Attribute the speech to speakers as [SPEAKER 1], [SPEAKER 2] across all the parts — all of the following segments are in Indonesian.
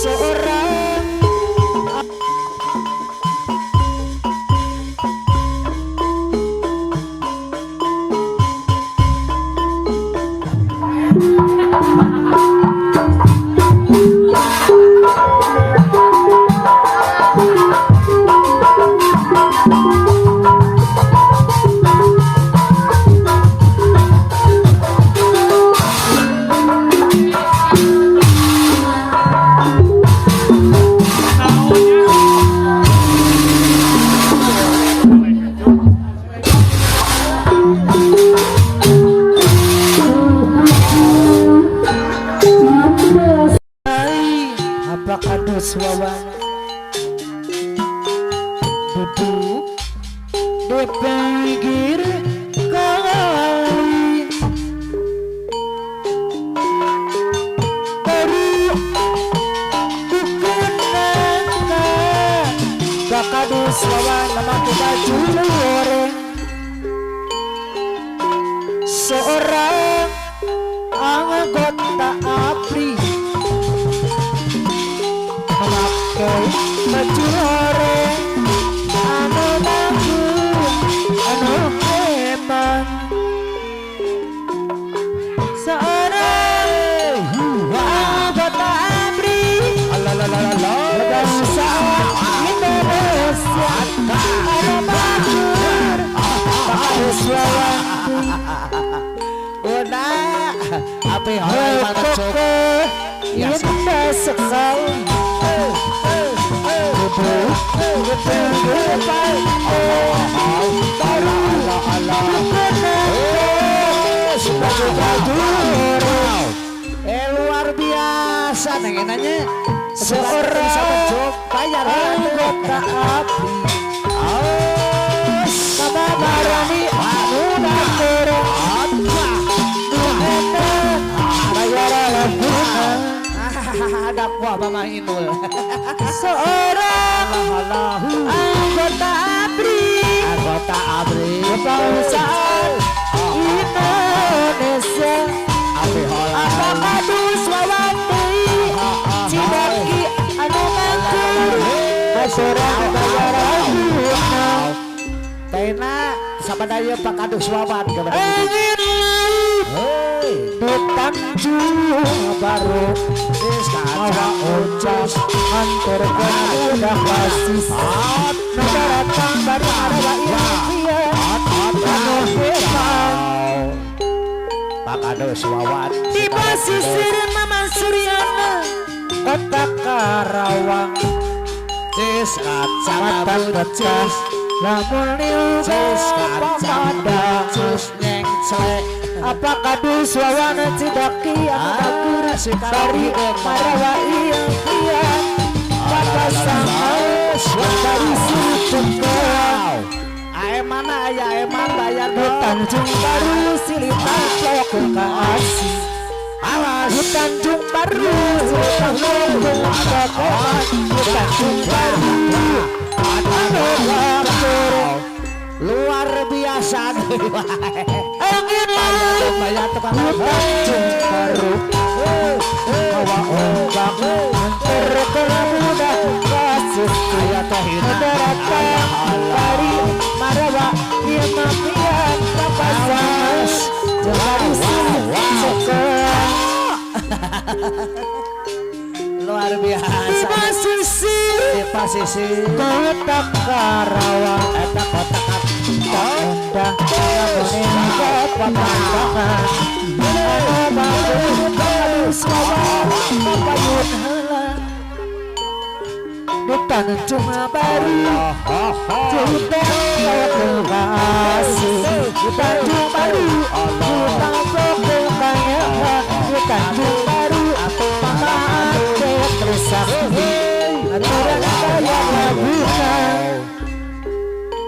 [SPEAKER 1] seorang kadus wawan duduk di pinggir kali baru dikenangka gak kadus wawan memakai baju goreng seorang anggota APRI memakai baju oranye anu bagus anu hebat seorang anggota ABRI bangsa Indonesia anu bagus bagus
[SPEAKER 2] udah apa yang mana cok
[SPEAKER 1] indah sekali
[SPEAKER 2] luar biasa nengenanya
[SPEAKER 1] seorang
[SPEAKER 2] bayar
[SPEAKER 1] anggota ABRI Baba Barani Muda Kurang
[SPEAKER 2] ada kuah Mama Inul
[SPEAKER 1] seorang anggota ABRI bangsa Indonesia apa kadus wawati Cidaki anu mangkur masyarakat bayaran
[SPEAKER 2] Tena sabadaya Pak Kadus wawan
[SPEAKER 1] di Tanjung Baru mawa ucap hanturkan udah basis negara Tambar ada
[SPEAKER 2] Pak Kadus wawan
[SPEAKER 1] di pesisir Mama Suryana kota Karawang
[SPEAKER 2] Kacamata becas
[SPEAKER 1] lamun lilus
[SPEAKER 2] Kacamata nyeng celek
[SPEAKER 1] apa kadus wawana Cidaki anu bagus dari Marawa iang Bapak Samas dari Sutukau
[SPEAKER 2] mana aya eman bayar
[SPEAKER 1] di Tanjung Baru Silitan Lokong Kasih di Tanjung Baru Silitan Lokong Kasih di Tanjung Baru
[SPEAKER 2] luar biasa
[SPEAKER 1] angin
[SPEAKER 2] bayar tekan
[SPEAKER 1] Tanjung Baru bawa ombak terkemudah kasus
[SPEAKER 2] ayat tohina
[SPEAKER 1] daratan dari Marawa dia mafian papasan dari sekolah
[SPEAKER 2] luar biasa
[SPEAKER 1] di pasisi kota Karawang
[SPEAKER 2] eta kota
[SPEAKER 1] Kota Karawang Pamandangan bagus papayun heula di Tanjung Baru cerita kasih di Tanjung Baru utang pokoknya di Tanjung Baru mama angkat trisakti aturan bayar labuhan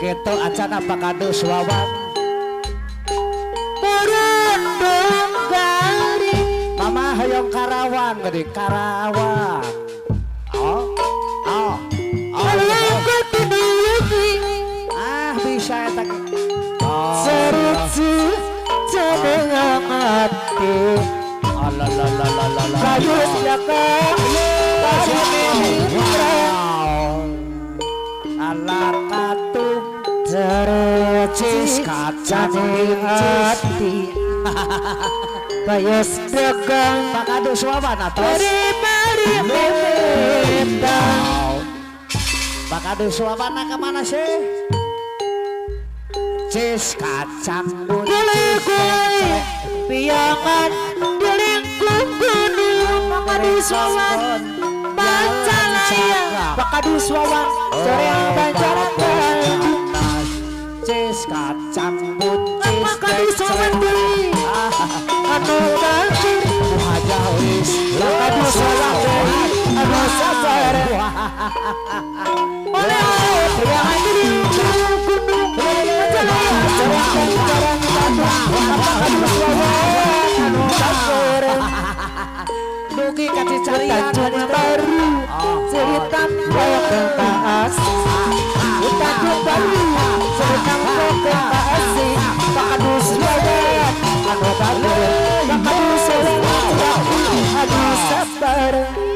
[SPEAKER 2] gitu acana Pak Kadus wawan
[SPEAKER 1] berundung garing
[SPEAKER 2] Mama hoyong Karawang gede Karawang bisa eta
[SPEAKER 1] serucu cendengang hati
[SPEAKER 2] Alalalalalalala
[SPEAKER 1] kayus jaka kayus
[SPEAKER 2] kacang
[SPEAKER 1] Cacing hati Bayas dagang
[SPEAKER 2] Pakadu Swawan atos
[SPEAKER 1] Mari memendang
[SPEAKER 2] Pakadu Swawan kemana sih? Cis kacang buncis
[SPEAKER 1] Gulai piangan Dilingkung gunung Pakadu Swawan Bancalaya Pakadu Swawan Soreang Banjarakan
[SPEAKER 2] Cis kacang buncis
[SPEAKER 1] Pakadu Swawan Duli Anu banjir
[SPEAKER 2] Aja wis
[SPEAKER 1] Pakadu Swawan Duli Anu sabar Oleh piangan Dilingkung gunung Bancalaya Soreang Banjarakan Pakadu Swawan Anu sabar
[SPEAKER 2] Dugi kasih carian
[SPEAKER 1] Tanjung baru cerita bahas Tanjung baru cerita bahas Pakadu Swawan anu baru Pakadu Swawan anu sabar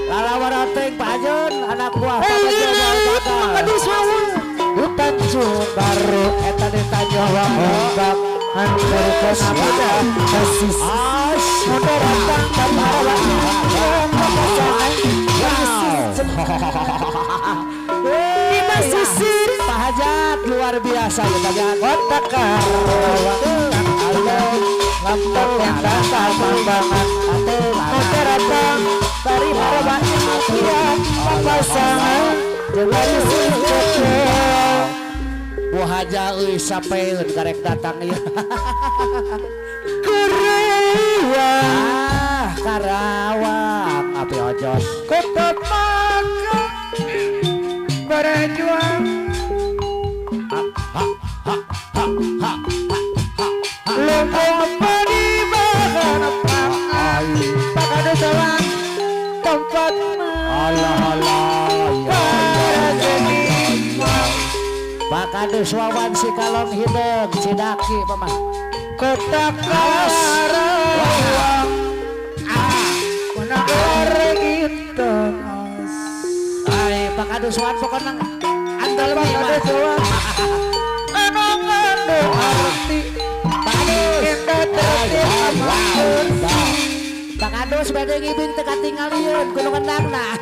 [SPEAKER 2] Lalawan teng Pak Jun anak buah
[SPEAKER 1] Pakadu Swawan Tanjung baru eta di Tanjung Ombak Antar Kasmuda Kasis Muda datang Di pesisir
[SPEAKER 2] Pak Hajat luar biasa ya Pak Hajat.
[SPEAKER 1] Kota Karawang Lampau yang datang Pembangan Muda datang Dari Marawang Kian Papasangan Dengan Sinjoko
[SPEAKER 2] Bu Haja euy sapeun karek datang ieu.
[SPEAKER 1] Karawang
[SPEAKER 2] Karawang api ojos.
[SPEAKER 1] Kota Maka Berjuang Lumbung Padibahan Pangan Pakadu Swawan Tempat
[SPEAKER 2] Allah ya
[SPEAKER 1] Para
[SPEAKER 2] Pakadu Swawan si kalong hideung Cidaki pamah.
[SPEAKER 1] Kota Karawang Mana goreng intan
[SPEAKER 2] Ai Pakadu Swawan pokona andal bae mah.
[SPEAKER 1] Pakadu Swawan Anu ngandung arti Indah tertiap
[SPEAKER 2] Pakadus bade ngibing teu katingalieun kudu kendangna.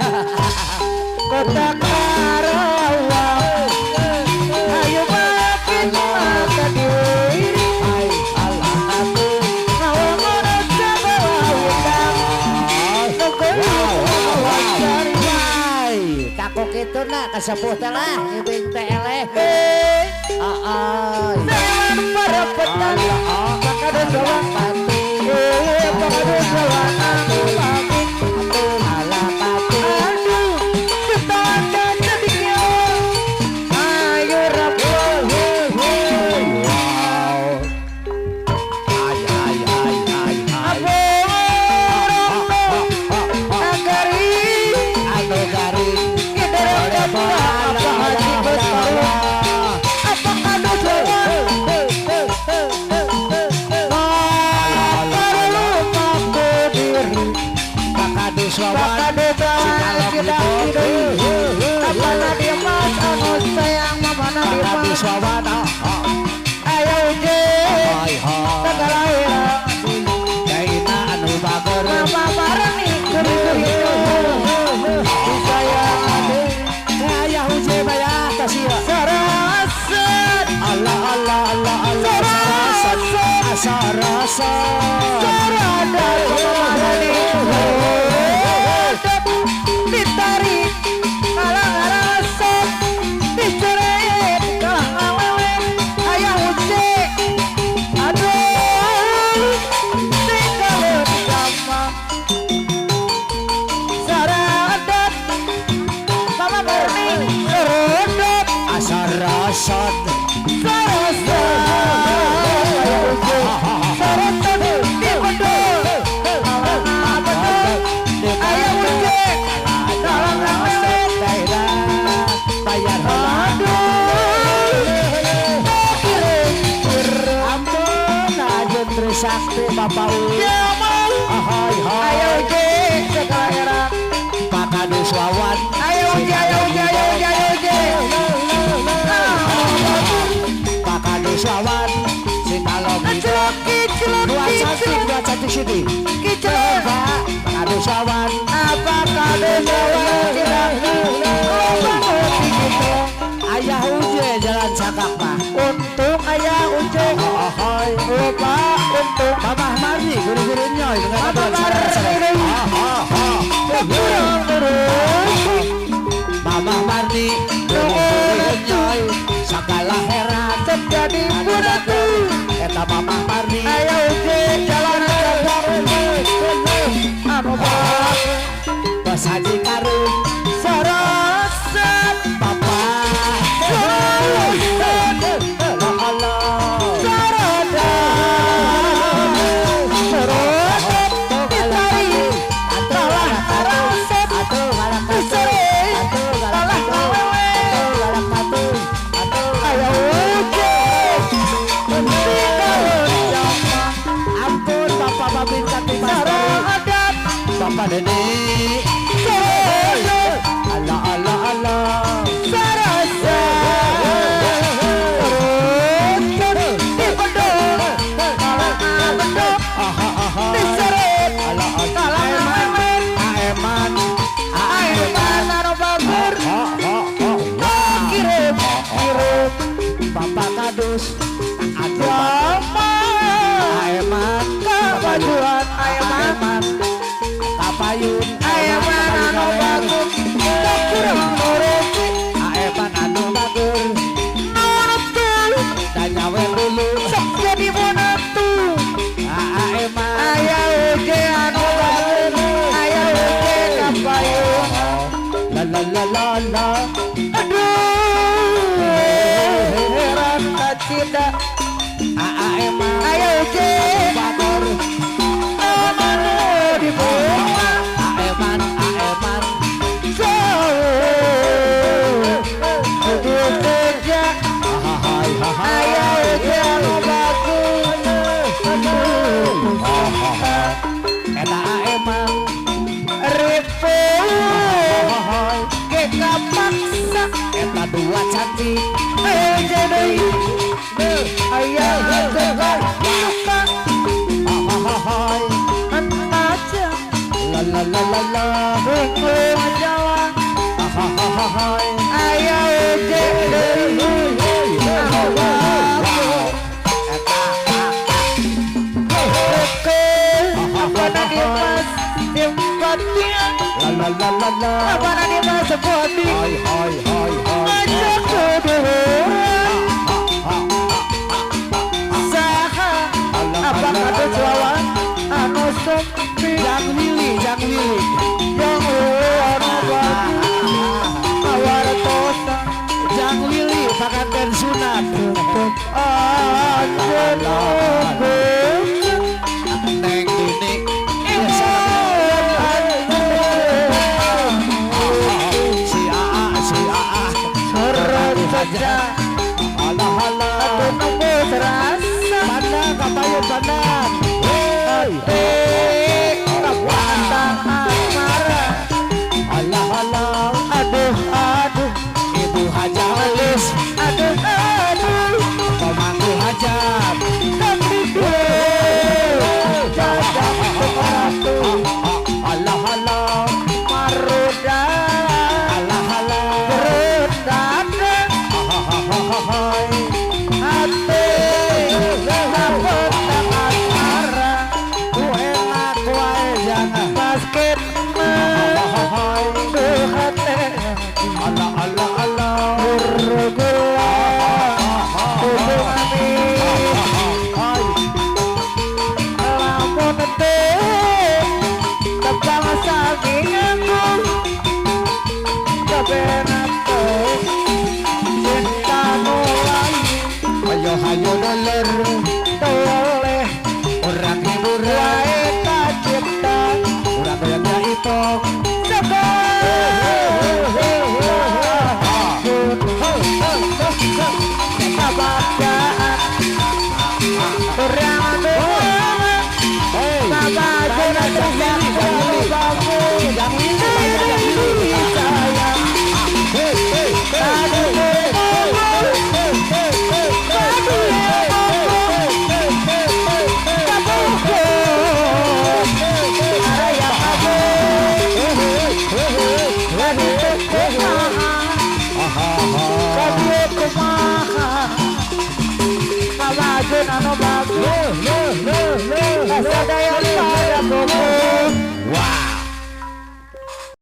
[SPEAKER 1] Kota Karawang Ayo maafin mata diri
[SPEAKER 2] Ai Allah atuh.
[SPEAKER 1] Ngawang coba wawindang Nukul
[SPEAKER 2] Ai tako kituna kasepuh teh lah ngibing teh eleh. Ai
[SPEAKER 1] Dengan para petani Pakadu Swawan
[SPEAKER 2] pati
[SPEAKER 1] Pakadu Swawan Anu lagi
[SPEAKER 2] ala pati.
[SPEAKER 1] Aduh Ketanda jadinya Ayo rapul
[SPEAKER 2] Wow. Ai ai ai ai ai.
[SPEAKER 1] Nagari
[SPEAKER 2] Anu garing
[SPEAKER 1] Kidara apa haji besar Apa kado Swawan Perlu mampu diri
[SPEAKER 2] Pakadu Swawan
[SPEAKER 1] Pakadu Swawan kita hidup Apa nadia mas anu sayang mama nadia
[SPEAKER 2] Pakadu
[SPEAKER 1] mas
[SPEAKER 2] Swawan
[SPEAKER 1] Ayo uji
[SPEAKER 2] hai hai
[SPEAKER 1] Tegalahiran
[SPEAKER 2] Daina anu bager
[SPEAKER 1] Mama bareng kuri-kuri Disayang adik
[SPEAKER 2] aya huje baya kasih
[SPEAKER 1] Sarasan
[SPEAKER 2] Allah Allah Allah Allah
[SPEAKER 1] Sarasan
[SPEAKER 2] asarasa
[SPEAKER 1] Sarada kemana ditarik kalang arasan dicoret kalang awewe ayah uce aduh tinggalin sama saradat mama berning serodot
[SPEAKER 2] asarasan
[SPEAKER 1] sarasan ayah uce saradat di bedol ayah uce kalang awewe
[SPEAKER 2] daerah bayar ampun ajun Trisakti Bapak Uli hai hai
[SPEAKER 1] ayo uji segala era
[SPEAKER 2] Pakadu Swawan
[SPEAKER 1] ayo uji ayo uji ayo uji ayo uji
[SPEAKER 2] Pakadu Swawan di sini.
[SPEAKER 1] Kicelan
[SPEAKER 2] Pakadu sawan.
[SPEAKER 1] apa kado jalan tidak loba gitu.
[SPEAKER 2] Ayah uje jalan cakap mah.
[SPEAKER 1] Untung ayah uje
[SPEAKER 2] Ahoy.
[SPEAKER 1] lupa untung
[SPEAKER 2] Mamah Marni guru-guru nyoy dengan
[SPEAKER 1] Mama
[SPEAKER 2] abang
[SPEAKER 1] Marni. Kurang terus
[SPEAKER 2] Mamah Marni guru-guru nyoy segala heran
[SPEAKER 1] terjadi bunatu
[SPEAKER 2] eta Mamah Marni.
[SPEAKER 1] ayah uje jalan jalan anu baik
[SPEAKER 2] Bos Haji Karung
[SPEAKER 1] sarasat
[SPEAKER 2] Papa
[SPEAKER 1] sarasat sarada sarasat ditari kalah sarasat diseri kalah kawewe ayah uje tinggalin jama
[SPEAKER 2] ampun Bapak Babin Katimas
[SPEAKER 1] sarahadap
[SPEAKER 2] Bapak Dede
[SPEAKER 1] sarasat
[SPEAKER 2] Allah Allah Allah
[SPEAKER 1] sarasa terus dipedul kalah bedok diseret kalah ngamen
[SPEAKER 2] Aeman
[SPEAKER 1] aiman anu bagur kirim
[SPEAKER 2] Bapak Kadus
[SPEAKER 1] jama
[SPEAKER 2] Aeman
[SPEAKER 1] kemajuan aiman
[SPEAKER 2] Kapayun
[SPEAKER 1] aiman anu bagus tak kurang nuruti
[SPEAKER 2] Aeman anu bagur
[SPEAKER 1] nurutul
[SPEAKER 2] dan nyawer dulu
[SPEAKER 1] sok jadi bonatu
[SPEAKER 2] Aeman
[SPEAKER 1] ayah uje anu bagus ayah uje kapayun
[SPEAKER 2] la la la la la
[SPEAKER 1] aduh heran kacida
[SPEAKER 2] Aeman
[SPEAKER 1] ayah uje
[SPEAKER 2] bagur
[SPEAKER 1] anu dibuka
[SPEAKER 2] Aeman
[SPEAKER 1] jauh kudu kerja
[SPEAKER 2] hai
[SPEAKER 1] ayah uje anu bagus
[SPEAKER 2] eta Aeman
[SPEAKER 1] ribu ke kapaksa
[SPEAKER 2] eta dua cantik
[SPEAKER 1] ayah jadi ayah uje buka
[SPEAKER 2] hai
[SPEAKER 1] aja
[SPEAKER 2] la la la la la
[SPEAKER 1] bingung jawa
[SPEAKER 2] hai
[SPEAKER 1] ayah uje dari anu bagus oke apa dimas simpatinya
[SPEAKER 2] la la la la la
[SPEAKER 1] apa dimas sepoti
[SPEAKER 2] hai
[SPEAKER 1] ngajak kuduran saha apa kata lawan anu sepi
[SPEAKER 2] Jang Willy
[SPEAKER 1] yang anu bagus awartosa
[SPEAKER 2] Jang Willy pakanten sunat Neng Dini si Aa
[SPEAKER 1] saja
[SPEAKER 2] alah alah
[SPEAKER 1] nunggu terasa
[SPEAKER 2] pandang kapayun pandang
[SPEAKER 1] kapatan bikin anu bagus. Sadaya para bobo.